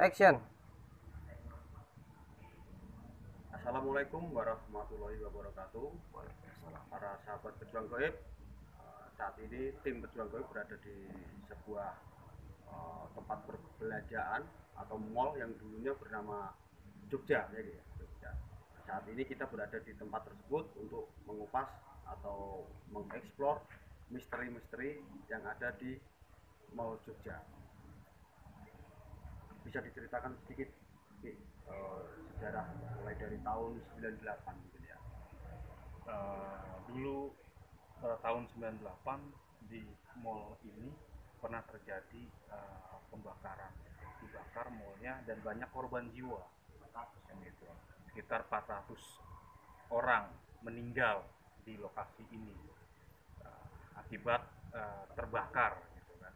Action. Assalamualaikum warahmatullahi wabarakatuh. Para sahabat pejuang gaib, saat ini tim pejuang gaib berada di sebuah tempat perbelanjaan atau mall yang dulunya bernama Jogja, ya, Jogja. Saat ini kita berada di tempat tersebut untuk mengupas atau mengeksplor misteri-misteri yang ada di Mall Jogja. Bisa diceritakan sedikit sejarah mulai dari tahun 98 mungkin ya. Dulu tahun 98 di mall ini pernah terjadi pembakaran, dibakar mallnya dan banyak korban jiwa, gitu. Sekitar 400 orang meninggal di lokasi ini akibat terbakar, gitu kan.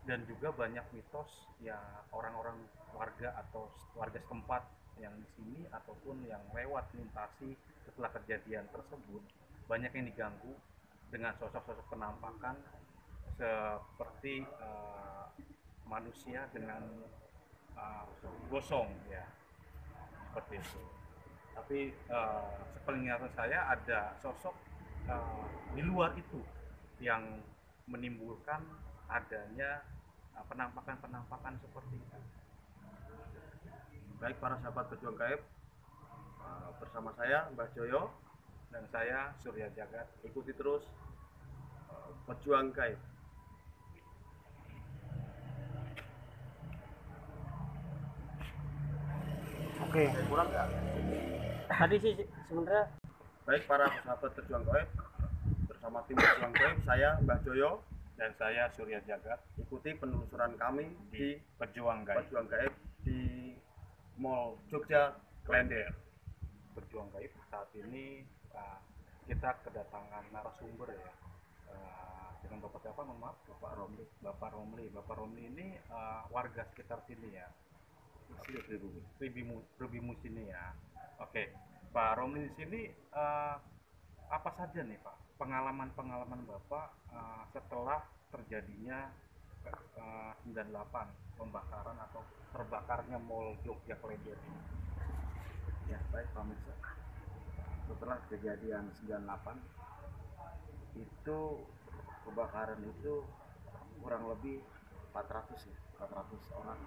Dan juga banyak mitos ya, orang-orang warga atau warga setempat yang di sini ataupun yang lewat melintasi setelah kejadian tersebut banyak yang diganggu dengan sosok-sosok penampakan seperti manusia dengan gosong, ya, seperti itu. Tapi sepenglihatan saya ada sosok di luar itu yang menimbulkan adanya penampakan seperti itu. Baik para sahabat pejuang gaib, bersama saya Mbah Joyo Dan saya Surya Jagat. ikuti terus pejuang gaib. Oke. Kurang nggak? Tadi sih sebenarnya. Baik para sahabat pejuang gaib, bersama tim pejuang gaib saya Mbah Joyo Dan saya Surya Jagat ikuti penelusuran kami di Pejuang Gaib. pejuang gaib di Mall Jogja Klender. Pejuang Gaib saat ini kita kedatangan narasumber, ya, dengan Bapak siapa? Mohon maaf. Bapak Romli ini warga sekitar sini, ya, Pribimu sini, ya. Oke, Pak Romli di sini apa saja nih Pak pengalaman Bapak setelah terjadinya 98 pembakaran atau terbakarnya Mall Jogja Klender ini? Ya, baik Pak Mirsa. Setelah kejadian 98 itu kebakaran itu kurang lebih 400 orang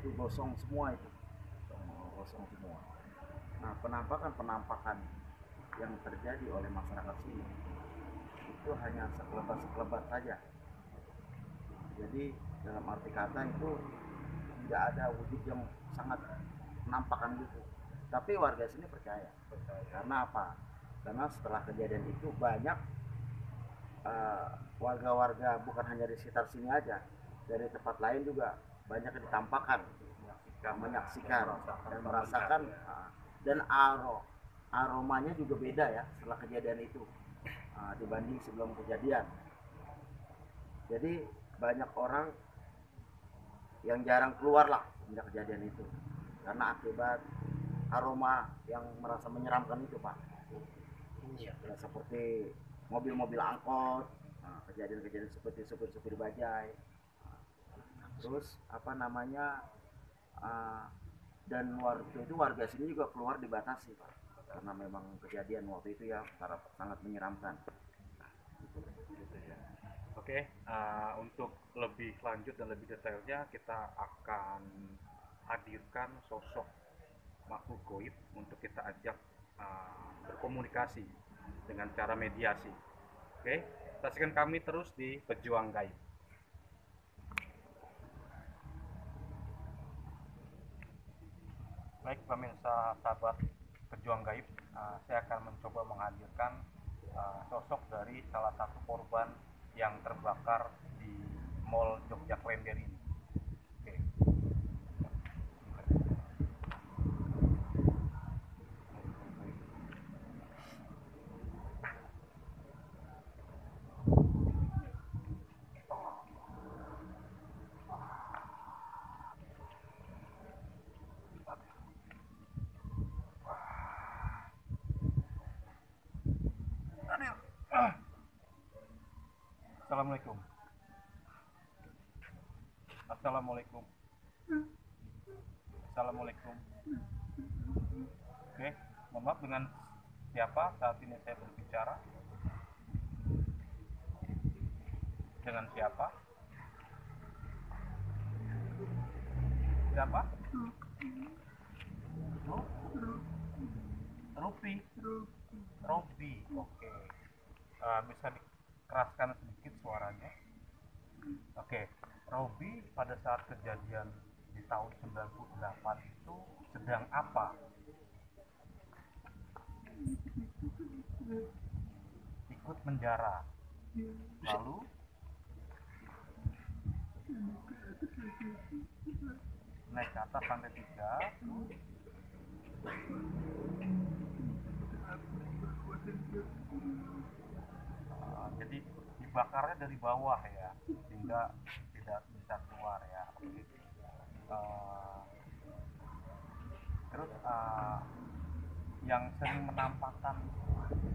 itu gosong semua, gosong semua. Nah, penampakan yang terjadi oleh masyarakat sini itu hanya sekelebat saja. Jadi dalam arti kata itu tidak ada wujud yang sangat menampakkan gitu. Tapi warga sini percaya. Karena apa? Karena setelah kejadian itu banyak warga-warga bukan hanya di sekitar sini aja, dari tempat lain juga banyak yang ditampakkan, menyaksikan dan merasakan, dan aromanya juga beda ya setelah kejadian itu dibanding sebelum kejadian. Jadi banyak orang yang jarang keluar lah sejak kejadian itu karena akibat aroma yang merasa menyeramkan itu, Pak. Ya, seperti mobil-mobil angkot, kejadian-kejadian seperti supir-supir bajai, terus dan waktu itu warga sini juga keluar dibatasi, Pak, karena memang kejadian waktu itu ya sangat menyeramkan. Gitu ya. Oke, untuk lebih lanjut dan lebih detailnya kita akan hadirkan sosok makhluk goib untuk kita ajak berkomunikasi dengan cara mediasi. Oke, saksikan kami terus di Pejuang Gaib. Baik pemirsa sahabat Pejuang Gaib, saya akan mencoba menghadirkan sosok dari salah satu korban yang terbakar di Mall Jogja Klender ini. Oke. Assalamualaikum. Assalamualaikum. Assalamualaikum. Oke, mohon maaf, dengan siapa saat ini saya berbicara? Dengan siapa? Siapa? Rupi. Robi. Oke. Bisa dikeraskan sedikit suaranya. Oke. Robi pada saat kejadian di tahun 98 itu sedang apa? Ikut menjara. Lalu naik ke atas lantai 3. Jadi dibakarnya dari bawah ya, sehingga tidak bisa keluar ya. Oke. Terus yang sering menampakkan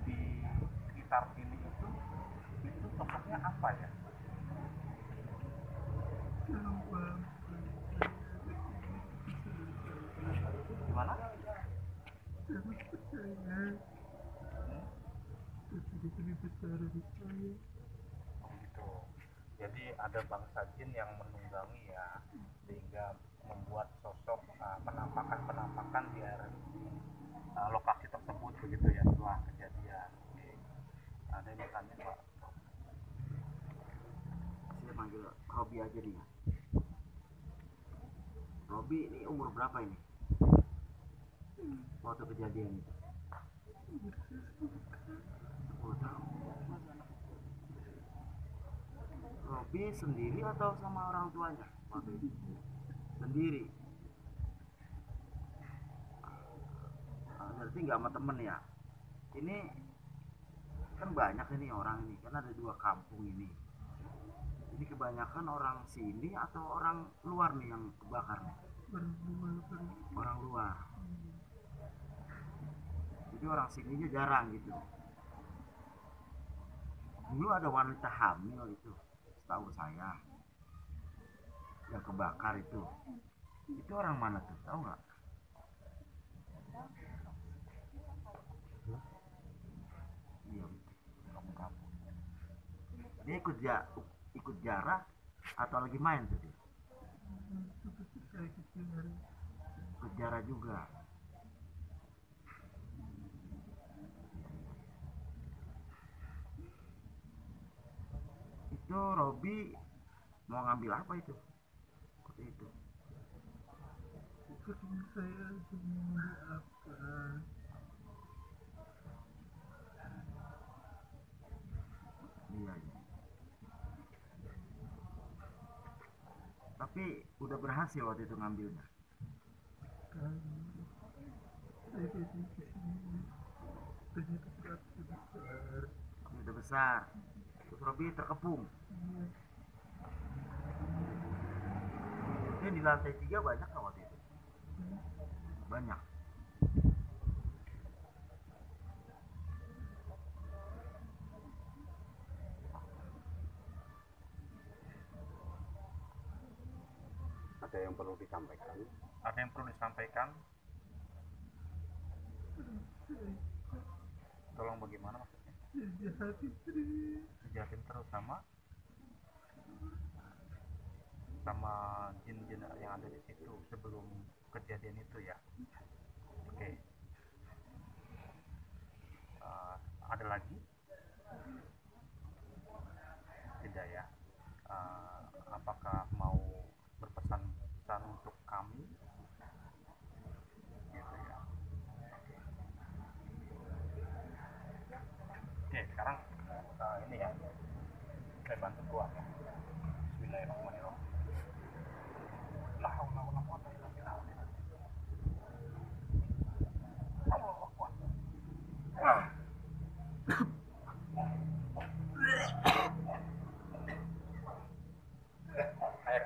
di sekitar sini itu sosoknya apa ya? Gimana? Oh gitu. Jadi ada bangsa jin yang menunggangi ya, sehingga membuat sosok penampakan di lokasi tersebut begitu ya setelah kejadian. Oke. Ada yang bertanya Pak? Saya panggil Robi aja nih. Robi ini umur berapa ini? Waktu kejadian itu? 10 tahun. Robi sendiri atau sama orang tuanya waktu itu? Sendiri. Berarti nggak sama temen ya? Ini kan banyak ini orang ini, kan ada 2 kampung ini. Ini kebanyakan orang sini atau orang luar nih yang kebakar nih? Orang luar. Jadi orang sininya jarang gitu. Dulu ada wanita hamil itu, setahu saya, yang kebakar itu orang mana tuh, tahu nggak? Iya, kampung-kampung. Dia ikut jarah atau lagi main tuh dia? Ikut jarah juga. Itu Robi mau ngambil apa itu? Seperti itu. Saya mau apa? Iya, iya. Tapi udah berhasil waktu itu ngambilnya. Saya kesini ternyata besar. Udah besar. Terus Robi terkepung. Ini di lantai 3 banyak nggak waktu itu? Banyak. Ada yang perlu disampaikan? Ada yang perlu disampaikan? Tolong bagaimana maksudnya? Dijahatin terus sama jin-jin yang ada di situ sebelum kejadian itu ya. Oke. Ada lagi? Tidak ya. Apakah mau berpesan untuk kami? Gitu ya. Oke, sekarang ini ya. Saya bantu keluar ya. Bismillahirrahmanirrahim. La haula wala quwwata illa billah. Allahu akbar. Air.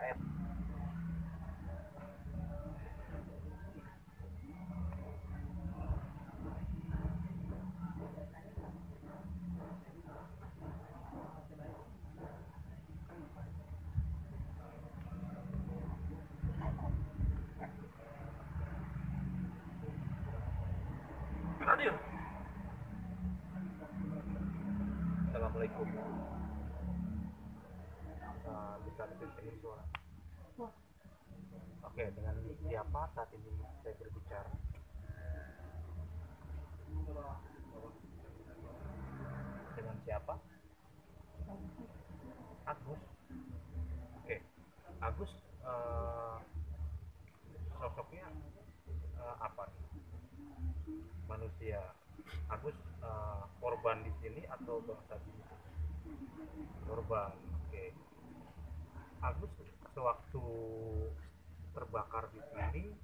Assalamualaikum. Bisa dipimpin suara. Oke, dengan siapa saat ini saya berbicara? Dengan siapa? Agus. Oke, Agus, sosoknya apa nih? Manusia. Agus korban di sini atau bangsa di sini? Korban. Oke. Agus sewaktu terbakar di sini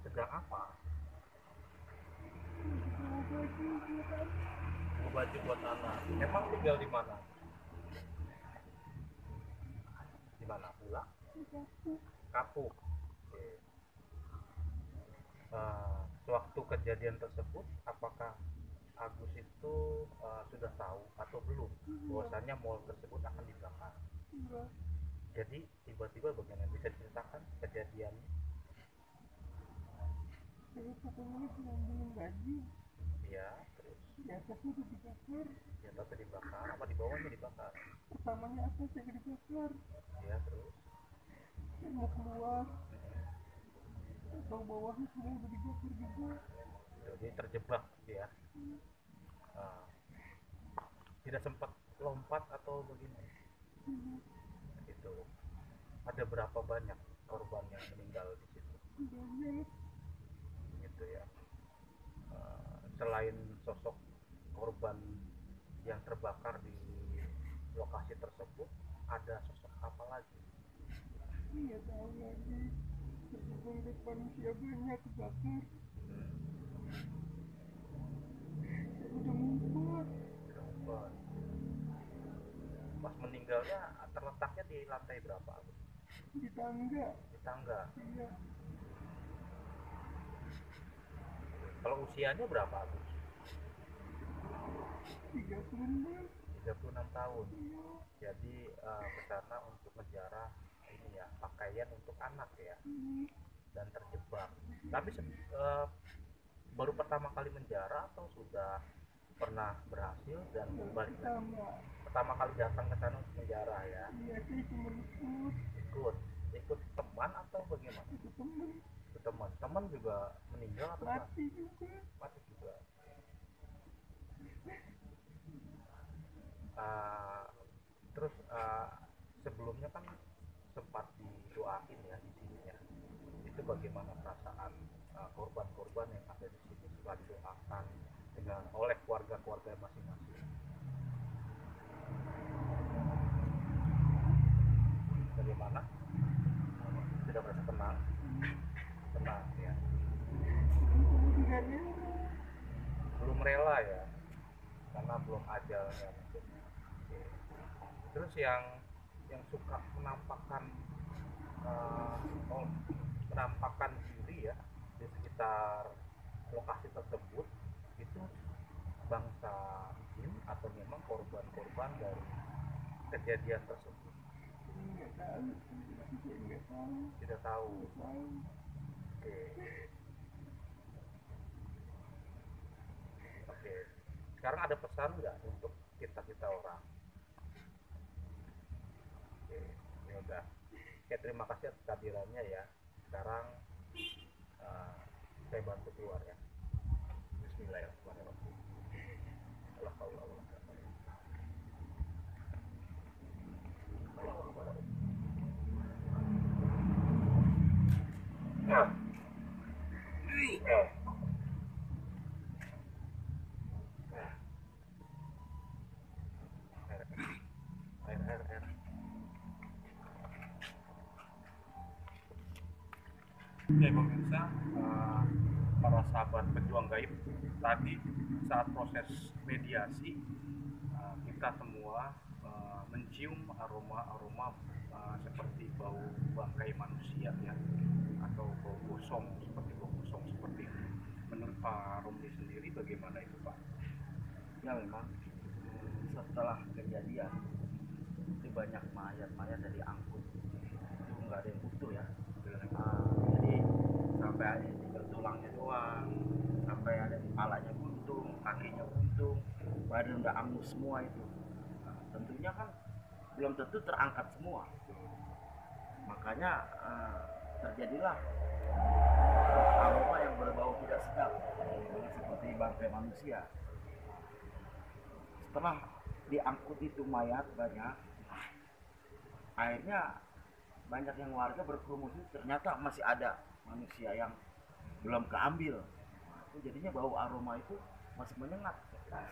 sedang apa? Mau baju buat anak. Emang tinggal di mana? Di mana pula? Kapuk. Oke. Sewaktu kejadian tersebut, apakah Agus itu sudah tahu atau belum bahwasannya mall tersebut akan dibakar? Jadi tiba-tiba bagaimana, bisa diceritakan kejadiannya? Saya pokoknya bilang baju Ya, terus di atasnya udah dibakar. di atasnya dibakar, apa di bawahnya dibakar? Pertamanya atasnya dibakar. Ya, terus Saya mau keluar, atau bawahnya semua udah dibakar juga. jadi terjebak ya. Ah, tidak sempat lompat atau bagaimana? Itu ada berapa banyak korban yang meninggal di situ? Banyak. Gitu ya. Selain sosok korban yang terbakar di lokasi tersebut, ada sosok apa lagi? Nggak tahu lagi. Terhubung ke manusia banyak kebakar. Saya udah ngumpet. Korban. Pas meninggalnya terletaknya di lantai berapa? Di tangga. Di tangga. Iya. Kalau usianya berapa, Agus? 36. 36 tahun. Iya. Jadi ke sana untuk menjarah ini ya, pakaian untuk anak ya, dan terjebak. Tapi baru pertama kali menjarah atau sudah pernah berhasil dan kembali lagi? Pertama kali datang ke sana untuk menjarah ya. Iya, saya cuma Ikut teman atau bagaimana? itu temen. Ikut teman juga meninggal atau enggak? Mati juga. Mati juga. Terus sebelumnya kan sempat didoain ya di sini ya. Itu bagaimana perasaan korban-korban yang ada di sini setelah didoakan dengan oleh keluarga-keluarga masing-masing? Bagaimana? Sudah merasa tenang? Tenang ya. Kemudiannya Belum rela ya, karena belum ajalnya mungkin. Oke. Terus yang suka menampakkan diri ya di sekitar lokasi tersebut itu bangsa jin atau memang korban-korban dari kejadian tersebut? nggak tahu. Saya nggak tahu. Tidak tahu. Tahu. Oke. Oke. Sekarang ada pesan nggak untuk kita orang? Oke, ini udah. Oke, terima kasih atas kehadirannya ya. Sekarang saya bantu keluar ya. Bismillahirrahmanirrahim. La haula wala quwwata illa billah. Air. Oke pemirsa, para sahabat pejuang gaib, tadi saat proses mediasi kita semua mencium aroma seperti bau bangkai manusia ya, atau bau gosong seperti itu. Menurut Pak Romli sendiri bagaimana itu Pak? Ya memang setelah kejadian itu banyak mayat-mayat dari angkut, itu nggak ada yang utuh ya. Jadi sampai ada yang tinggal tulangnya doang, sampai ada kepalanya buntung, kakinya buntung, badan udah angus semua itu. tentunya kan belum tentu terangkat semua. Makanya terjadilah aroma yang berbau tidak sedap seperti bangkai manusia. Setelah diangkut itu mayat banyak, akhirnya banyak yang warga berkerumun, ternyata masih ada manusia yang belum keambil. Nah, itu jadinya bau aroma itu masih menyengat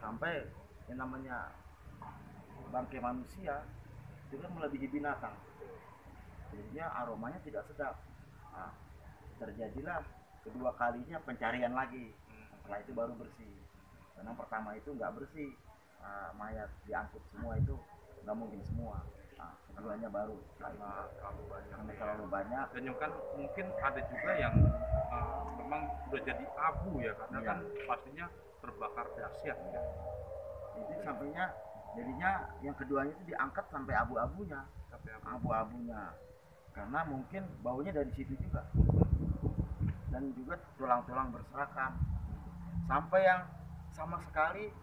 sampai yang namanya bangkai manusia itu kan melebihi binatang, jadinya aromanya tidak sedap. Nah, terjadilah kedua kalinya pencarian lagi, setelah itu baru bersih. Karena pertama itu nggak bersih, mayat diangkut semua itu nggak mungkin semua. Nah, keduanya baru Karena terlalu banyak. dan yang kan mungkin ada juga yang memang udah jadi abu ya, karena Iya. kan pastinya terbakar dahsyat ya. Itu sampainya jadinya yang keduanya itu diangkat sampai abu-abunya, karena mungkin baunya dari situ juga, dan juga tulang-tulang berserakan, sampai yang sama sekali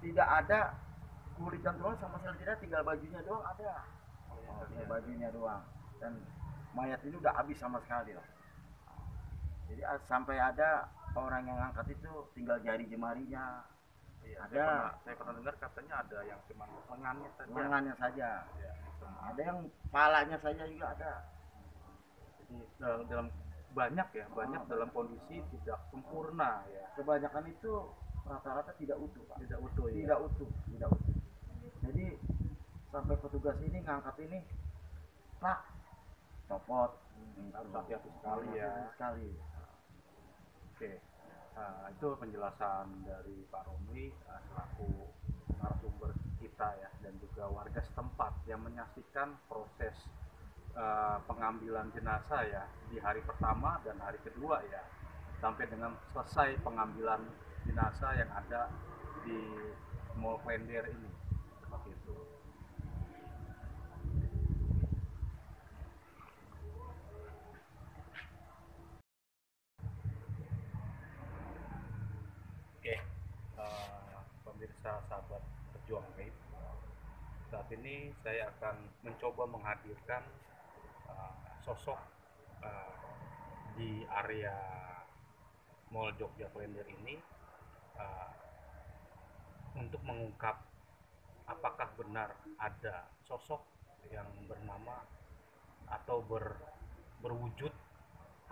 tidak ada kulit dan tulang sama sekali tidak, tinggal bajunya doang ada. Tinggal bajunya doang, dan mayat ini udah habis sama sekali lah. Jadi sampai ada orang yang angkat itu tinggal jari jemarinya. Iya, Ada. saya pernah dengar katanya ada yang cuma lengannya saja. Lengannya saja, Ya. ada yang palanya saja juga ada. Jadi dalam banyak dalam kondisi tidak sempurna ya. Kebanyakan itu rata-rata tidak utuh, Pak. Tidak utuh ya. Tidak utuh. Jadi sampai petugas ini ngangkat ini, Pak, copot. Harus hati-hati sekali ya. Sekali. Oke. Nah, itu penjelasan dari Pak Romli selaku narasumber kita ya, dan juga warga setempat yang menyaksikan proses pengambilan jenazah ya di hari pertama dan hari kedua ya, sampai dengan selesai pengambilan jenazah yang ada di Mall Klender ini, seperti itu. Oke, pemirsa sahabat Pejuang Gaib, saat ini saya akan mencoba menghadirkan sosok di area Mall Jogja Klender ini untuk mengungkap apakah benar ada sosok yang bernama atau berwujud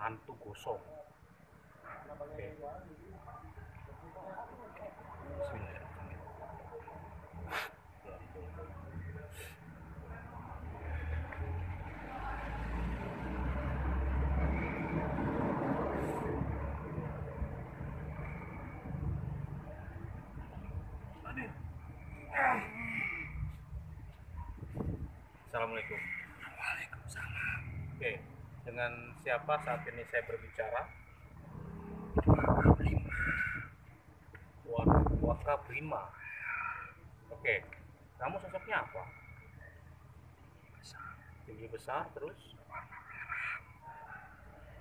hantu gosong. Oke. Assalamualaikum. Waalaikumsalam. Oke, dengan siapa saat ini saya berbicara? Waka Prima. Oke, kamu sosoknya apa? Tinggi besar, terus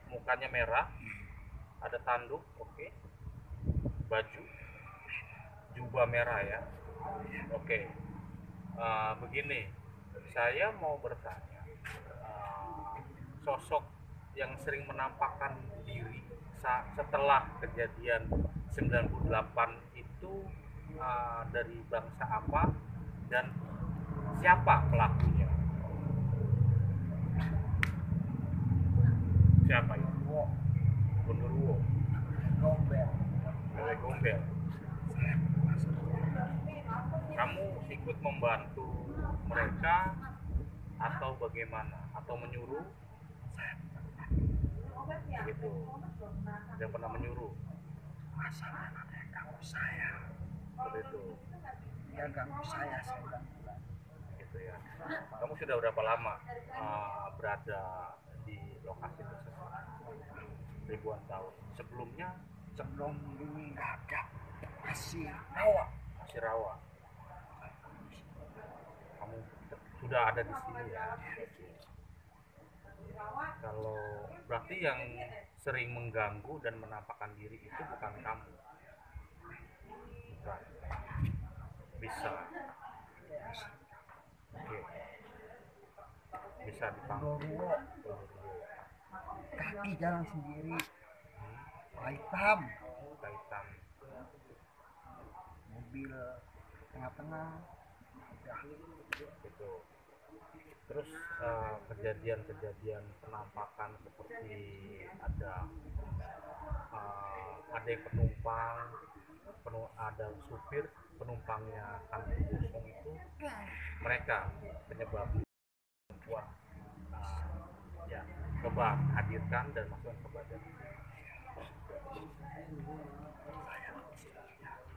mukanya merah, ada tanduk, oke. Baju, jubah merah ya. Oke, begini, saya mau bertanya, sosok yang sering menampakkan diri setelah kejadian 98 itu dari bangsa apa dan siapa pelakunya? Siapa itu? Gundurwo. Dari Gombel. Kamu ikut membantu mereka atau bagaimana? Atau menyuruh? Begitu. Dia pernah menyuruh. Masalah ada yang ganggu saya. Seperti itu. Yang ganggu saya 9 bulan. Gitu ya. Kamu sudah berapa lama berada di lokasi tersebut? Ribuan tahun. Sebelumnya Sebelum ini nggak ada. Masih rawa. masih rawa. Kamu sudah ada di sini ya. Kalau berarti yang sering mengganggu dan menampakkan diri itu bukan kamu. Bukan. Bisa. bisa dipanggil Gondoruo. Kaki jalan sendiri. Hitam. kaitan Mobil tengah-tengah. Udah. gitu. Terus kejadian-kejadian penampakan seperti ada yang penumpang, ada supir penumpangnya hantu gosong itu mereka penyebab perempuan. Ya, coba hadirkan dan masukkan ke badan.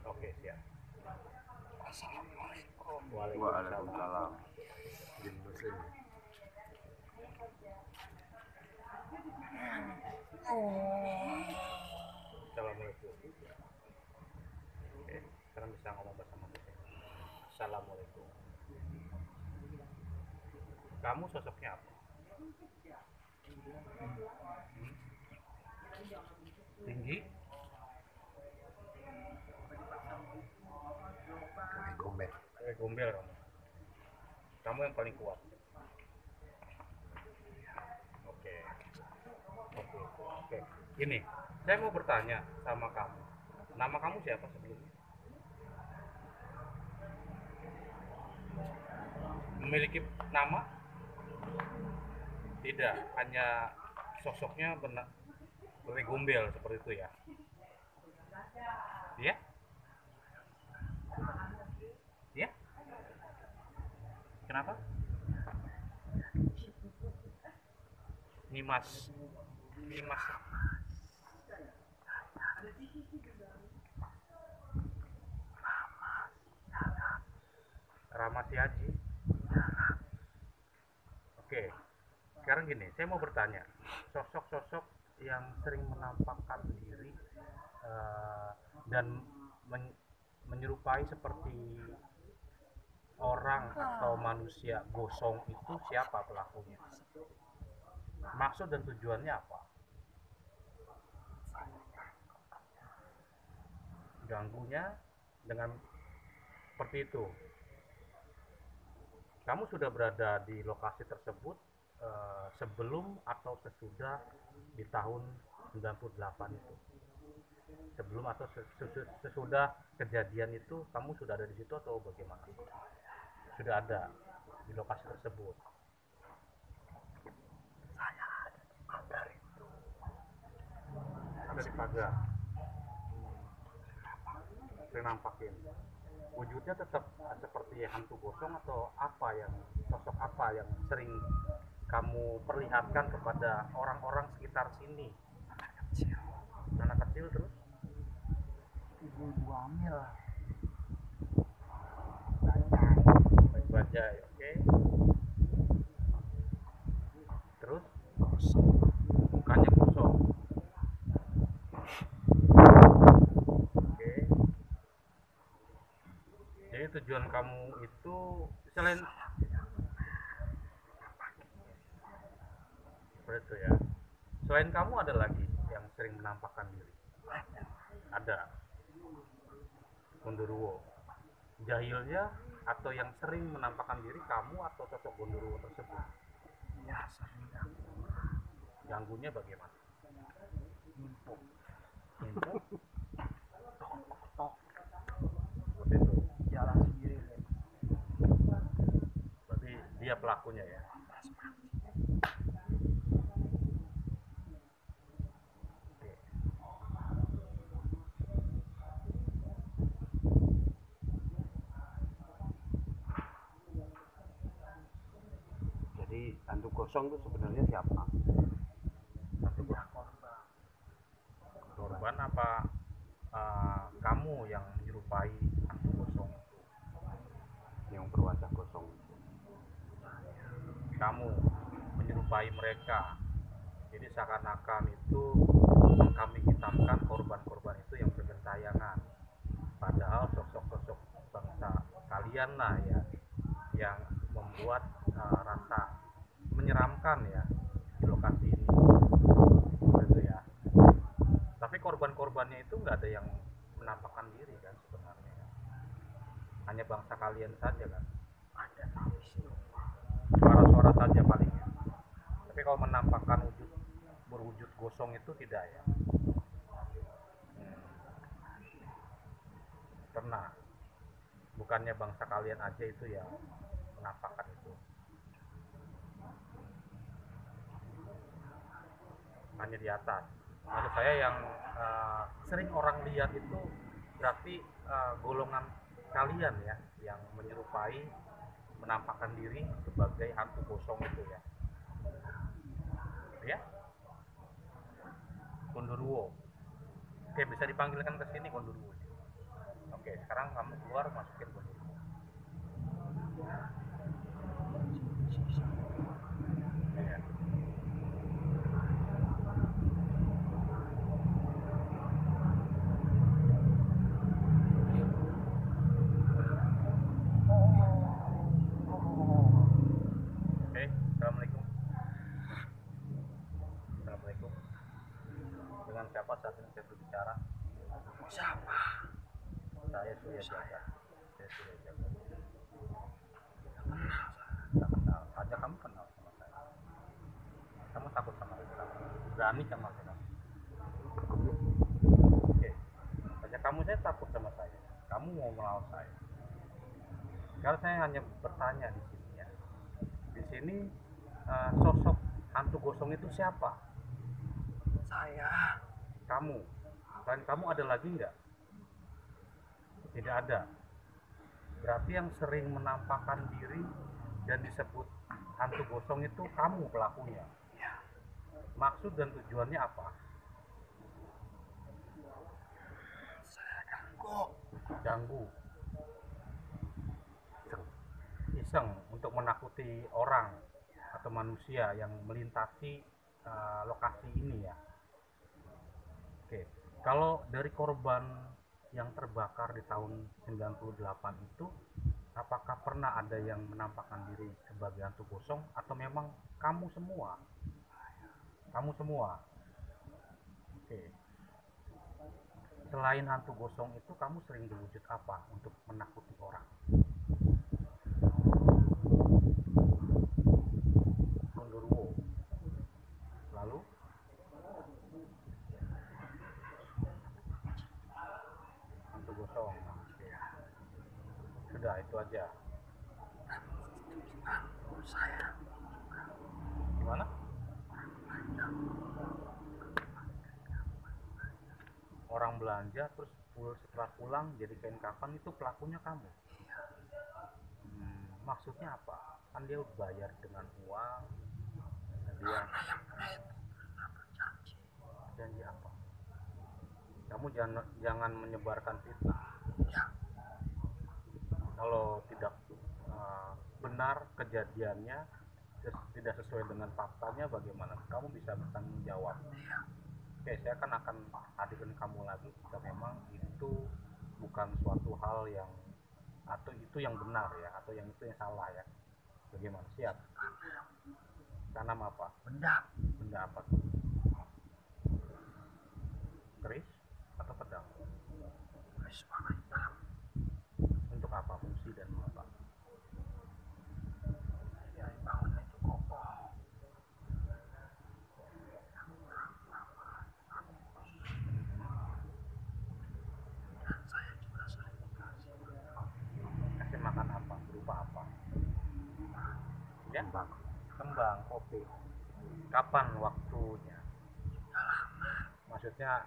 Oke, siap. Waalaikumsalam. Jin muslim. Assalamualaikum. Oke, sekarang bisa ngomong bahasa Indonesia. Assalamualaikum. Kamu sosoknya apa? Tinggi? Gombel. Gombel kamu. Kamu yang paling kuat. Oke. Oke. Ini, saya mau bertanya sama kamu. Nama kamu siapa sebelumnya? Memiliki nama? Tidak, hanya sosoknya benar gombel seperti itu ya. Iya? Iya? Kenapa? Nimas. Rahmat Haji. Oke. Sekarang gini, saya mau bertanya. Sosok-sosok yang sering menampakkan diri dan menyerupai seperti orang atau manusia gosong itu siapa pelakunya? Maksud dan tujuannya apa? Ganggunya dengan seperti itu. Kamu sudah berada di lokasi tersebut sebelum atau sesudah di tahun 98 itu? Sebelum atau sesudah kejadian itu kamu sudah ada di situ atau bagaimana? Sudah ada di lokasi tersebut. Saya ada di pagar itu. Ada di pagar. Sering nampakin. Wujudnya tetap seperti hantu gosong atau apa sosok apa yang sering kamu perlihatkan kepada orang-orang sekitar sini? Anak kecil terus? Ibu-ibu hamil. Baik bajai, oke. Terus? Mukanya kosong. Oke. Jadi tujuan kamu itu selain seperti itu ya. Selain kamu ada lagi yang sering menampakkan diri? Ada. Gondoruo. Jahilnya atau yang sering menampakkan diri kamu atau sosok Gondoruo tersebut? Ya, sering ganggu. Ganggunya bagaimana? Nimpuk. Nimpuk? Tok. Seperti itu. Jalan sendiri. Berarti dia pelakunya ya. Oke. Jadi hantu gosong itu sebenarnya siapa? Hantu Ya, korban. korban apa kamu yang menyerupai hantu gosong itu? Yang berwajah gosong. Kamu menyerupai mereka, jadi seakan-akan itu kami hitamkan korban-korban itu yang bergentayangan, padahal sosok-sosok bangsa kalian lah ya yang membuat rasa menyeramkan ya di lokasi ini gitu ya. Tapi korban-korbannya itu nggak ada yang menampakkan diri kan sebenarnya, hanya bangsa kalian saja kan. Ada nangis. Suara-suara saja paling ya. kalau menampakkan berwujud gosong itu tidak ya? Pernah. Bukannya bangsa kalian aja itu yang menampakkan itu. Hanya di atas. Maksud saya yang sering orang lihat itu berarti golongan kalian ya, yang menyerupai menampakkan diri sebagai hantu gosong itu ya. Ya? Gondoruo. Oke, bisa dipanggilkan ke sini Gondoruo. Oke, sekarang kamu keluar, masukin Gondoruo. Ya. Oke, assalamualaikum. Assalamualaikum. Dengan siapa saat ini saya berbicara? Siapa? Saya Surya Jaga. Saya Surya Jaga. Tidak kenal. Aja kamu kenal sama saya. Kamu takut sama saya? Berani sama saya? Oke. Aja kamu saya takut sama saya. Kamu mau melawan saya. Sekarang saya hanya bertanya di sini ya. Di sini sosok hantu gosong itu siapa? Saya. Kamu. Selain kamu ada lagi nggak? Tidak ada. Berarti yang sering menampakkan diri dan disebut hantu gosong itu kamu pelakunya. Maksud dan tujuannya apa? Saya ganggu. Ganggu. Iseng untuk menakuti orang atau manusia yang melintasi lokasi ini ya. Oke. Kalau dari korban yang terbakar di tahun 98 itu, apakah pernah ada yang menampakkan diri sebagai hantu gosong atau memang kamu semua? Kamu semua. Oke. Selain hantu gosong itu, kamu sering berwujud apa untuk menakuti orang? Gondoruo. Lalu? Hantu gosong. Oke. Sudah, itu aja. Saya. Gimana? Orang belanja terus setelah pulang jadi kain kafan, itu pelakunya kamu. Maksudnya apa? Kan dia bayar dengan uang. Dia janji apa? Kamu jangan menyebarkan fitnah. Kalau tidak benar kejadiannya, tidak sesuai dengan faktanya, bagaimana? Kamu bisa bertanggung jawab. Oke, saya akan hadirkan kamu lagi jika memang itu bukan suatu hal yang atau itu yang benar ya, atau yang itu yang salah ya. Bagaimana? Siap? Tanam apa? Benda. Benda apa tuh? Keris atau pedang? Keris warna hitam. Untuk apa fungsi dan apa? Ya, bangunnya itu kokoh. Dan saya juga sering dikasih Kasih makan apa? Berupa apa? Ya? Kembang, kopi. Kapan waktunya? Maksudnya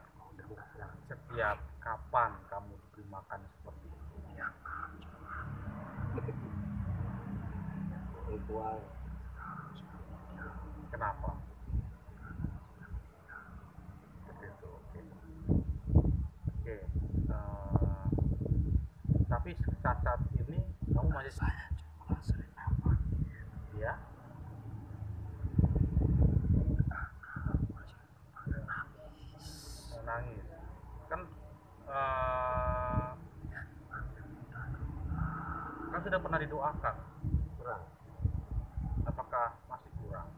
setiap kapan kamu diberi makan seperti itu? ritual. Kenapa? Seperti itu. Oke. Oke. Tapi saat ini kamu masih Saya cuma sering apa? ya? Nangis. Kan kan sudah pernah didoakan. Kurang. Apakah masih kurang?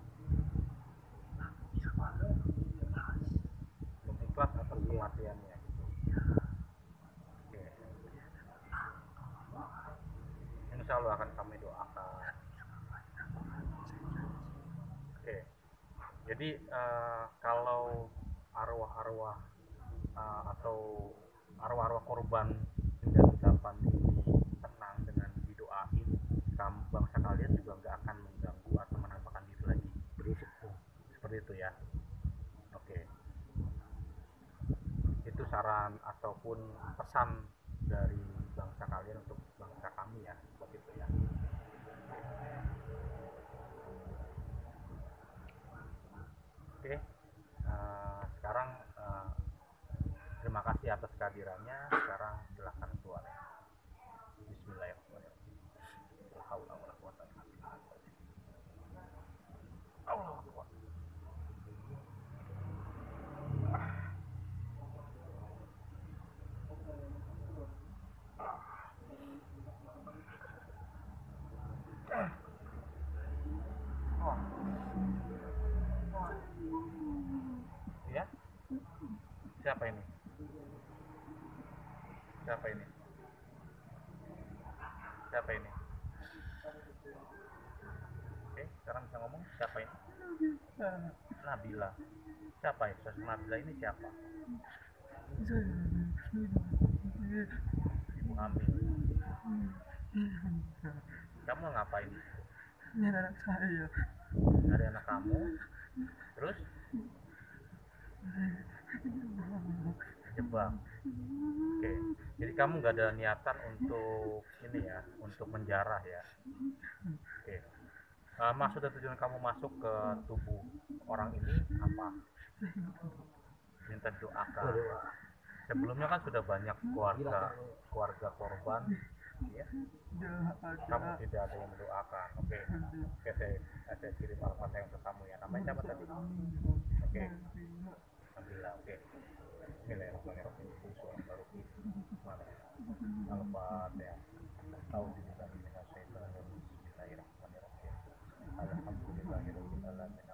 Belum ikhlas atas kematiannya. Oke. Insya Allah akan kami doakan. Oke. Jadi kalau arwah-arwah atau arwah-arwah korban dan ucapan ini tenang dengan didoain, bangsa kalian juga nggak akan mengganggu atau menampakkan diri lagi. Berisik tuh. Seperti itu ya. Oke. Itu saran ataupun pesan dari bangsa kalian untuk bangsa kami ya, seperti itu ya. Oke, sekarang terima kasih atas kehadirannya. Sekarang silahkan keluar. Bismillahirrahmanirrahim. La haula wala quwwata illa billah. Allahu Akbar. Ya? Siapa ini? Siapa ini? Siapa ini? Oke, sekarang bisa ngomong siapa ini? Nabila. Siapa ya? Sosok Nabila ini siapa? Ibu hamil. Kamu ngapain? Ini anak saya. Dari anak kamu. Terus? Jebak. Oke. Jadi kamu nggak ada niatan untuk ini ya, untuk menjarah ya. Oke. Maksud dan tujuan kamu masuk ke tubuh orang ini apa? Minta doakan. Sebelumnya kan sudah banyak keluarga korban, ya. Kamu tidak ada yang mendoakan. Oke, saya kirim alamatnya untuk kamu ya. Namanya siapa tadi? Oke. Alhamdulillah. Oke. Bismillahirrahmanirrahim. Al-Fatihah. Bismillahirrahmanirrahim. Alhamdulillahirabbil alamin.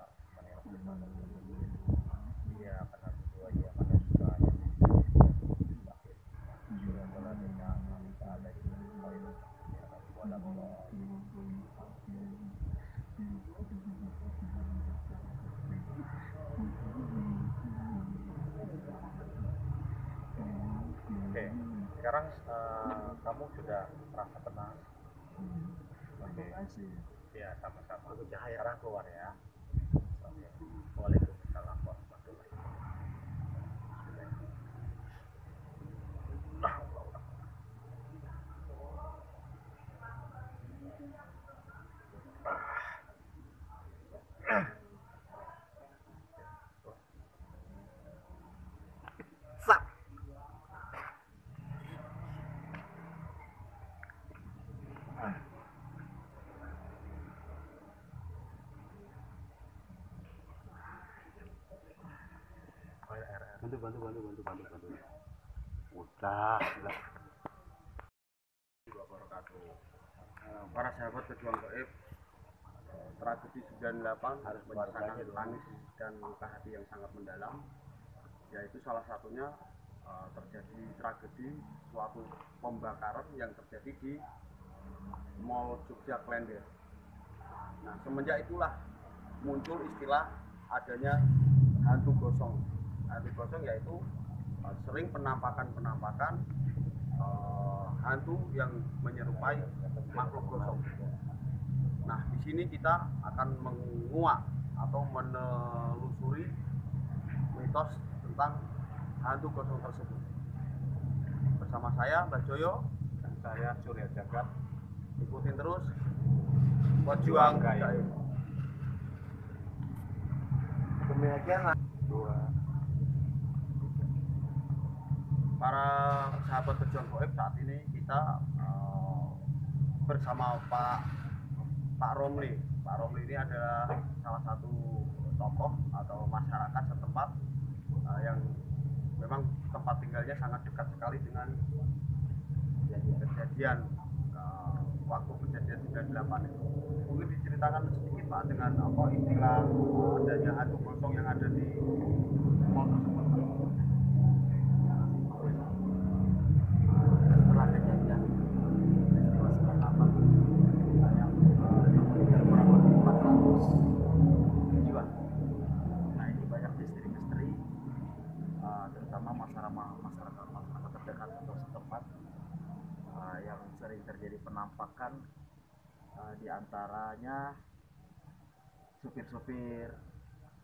Iya, karena dua ya mana suka ya. Oke, sekarang kamu sudah merasa tenang. Oke, ya sama-sama. Sekarang keluar ya. Oke, waalaikumsalam warahmatullahi wabarakatuh. Sap. Bantu. Udah. Para sahabat pejuang gaib, tragedi 98 harus menyisakan tangis dan luka hati yang sangat mendalam, yaitu salah satunya terjadi tragedi suatu pembakaran yang terjadi di Mall Jogja Klender. Nah, semenjak itulah muncul istilah adanya hantu gosong. Hantu gosong yaitu sering penampakan hantu yang menyerupai makhluk gosong. Nah, di sini kita akan menguak atau menelusuri mitos tentang hantu gosong tersebut. Bersama saya, Mbak Joyo, Dan saya Surya Jagat. ikutin terus pejuang gaib. Demikian Para sahabat pejuang gaib, saat ini kita bersama Pak Romli. Pak Romli ini adalah salah satu tokoh atau masyarakat setempat yang memang tempat tinggalnya sangat dekat sekali dengan kejadian waktu kejadian 98 itu. Mungkin diceritakan sedikit Pak dengan apa istilah adanya hantu gosong yang ada di mall tersebut. setelah kejadian peristiwa 98 yang meninggal kurang lebih 400 jiwa. antaranya supir-supir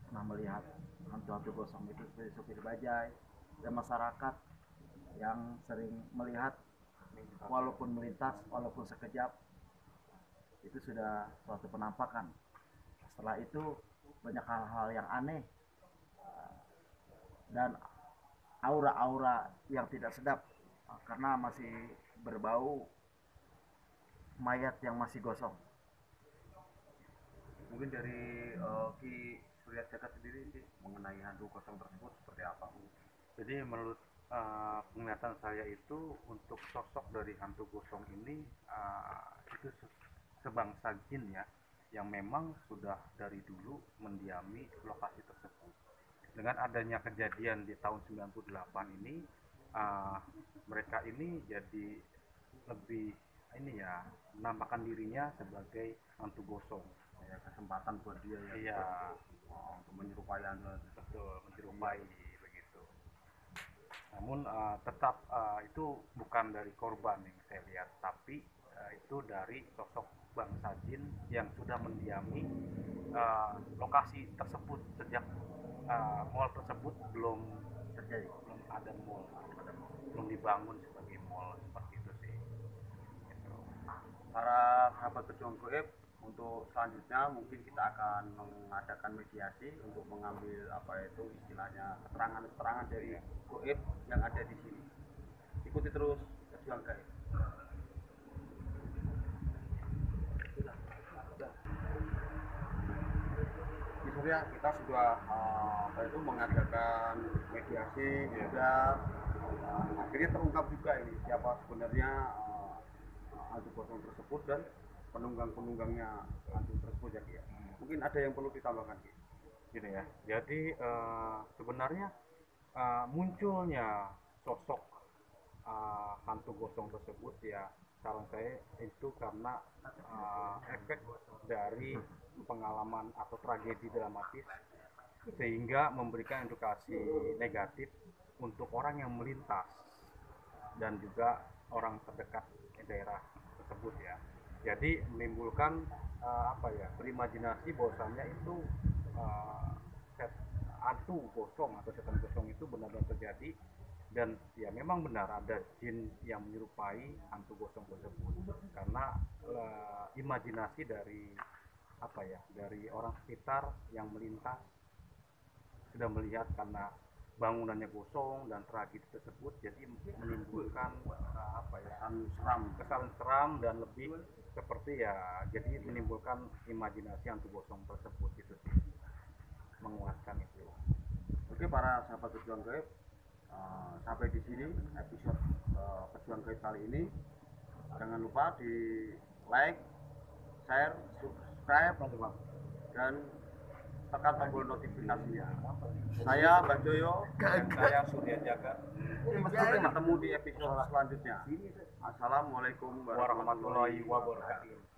pernah melihat hantu-hantu gosong itu seperti supir bajai, dan masyarakat yang sering melihat walaupun melintas, walaupun sekejap, itu sudah suatu penampakan. Setelah itu banyak hal-hal yang aneh dan aura-aura yang tidak sedap karena masih berbau mayat yang masih gosong. Mungkin dari Ki Surya Jagat sendiri sih mengenai hantu gosong tersebut seperti apa? Jadi menurut penglihatan saya itu untuk sosok dari hantu gosong ini itu sebangsa jin ya, yang memang sudah dari dulu mendiami lokasi tersebut. Dengan adanya kejadian di tahun 98 ini, mereka ini jadi lebih ini ya, menampakkan dirinya sebagai hantu gosong. Ya, kesempatan buat dia ya. Iya, Untuk menyerupai anda. betul, menyerupai begitu. Namun tetap itu bukan dari korban yang saya lihat, tapi itu dari sosok bangsa jin yang sudah mendiami lokasi tersebut sejak mall tersebut belum ada mall, belum dibangun sebagai mall seperti itu sih. Gitu. Para sahabat pejuang goib, untuk selanjutnya mungkin kita akan mengadakan mediasi untuk mengambil apa itu istilahnya keterangan-keterangan dari goib yang ada di sini. Ikuti terus pejuang goib. Di Surya, kita sudah apa itu mengadakan mediasi juga, akhirnya terungkap juga ini siapa sebenarnya hantu gosong tersebut dan penunggang-penunggangnya hantu tersebut ya Ki. Mungkin ada yang perlu ditambahkan Ki. Gini ya, jadi sebenarnya munculnya sosok hantu gosong tersebut ya, saran saya itu karena efek dari pengalaman atau tragedi dramatis, sehingga memberikan edukasi negatif untuk orang yang melintas dan juga orang terdekat di daerah tersebut ya. Jadi menimbulkan berimajinasi bahwasanya itu hantu gosong atau setan gosong itu benar-benar terjadi, dan ya memang benar ada jin yang menyerupai hantu gosong tersebut karena imajinasi dari dari orang sekitar yang melintas sudah melihat karena bangunannya gosong dan tragedi tersebut, jadi menimbulkan kesan seram dan lebih seperti ya, jadi menimbulkan imajinasi hantu gosong tersebut itu sih, menguatkan itu. Oke para sahabat pejuang gaib, sampai di sini episode pejuang gaib kali ini. Jangan lupa di like, share, subscribe, dan tekan tombol notifikasinya. Saya Mbak Joyo dan saya Surya Jagat. Sampai ketemu di episode selanjutnya. Assalamualaikum Warahmatullahi wabarakatuh.